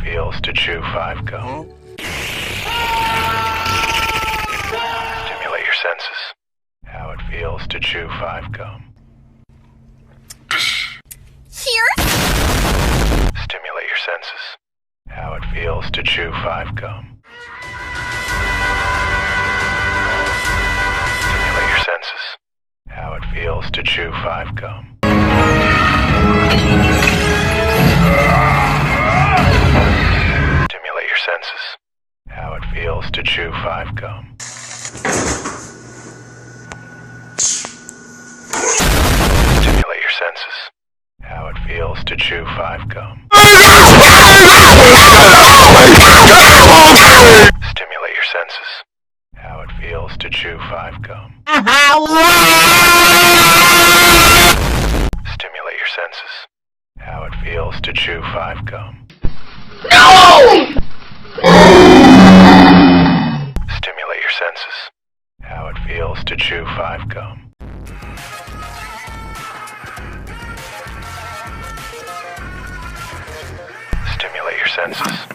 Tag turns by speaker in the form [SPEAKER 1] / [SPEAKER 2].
[SPEAKER 1] feels to chew 5 gum. Stimulate your senses. How it feels to chew 5 gum.
[SPEAKER 2] Here?
[SPEAKER 1] Stimulate your senses. How it feels to chew 5 gum. Stimulate your senses. How it feels to chew 5 gum. Stimulate your senses. How it feels to chew 5 gum. Stimulate your senses. How it feels to chew 5 gum. Stimulate your senses. How it feels to chew 5 gum. Stimulate your senses. How it feels to chew 5 gum. Stimulate your senses. How it feels to chew 5 gum. Stimulate your senses.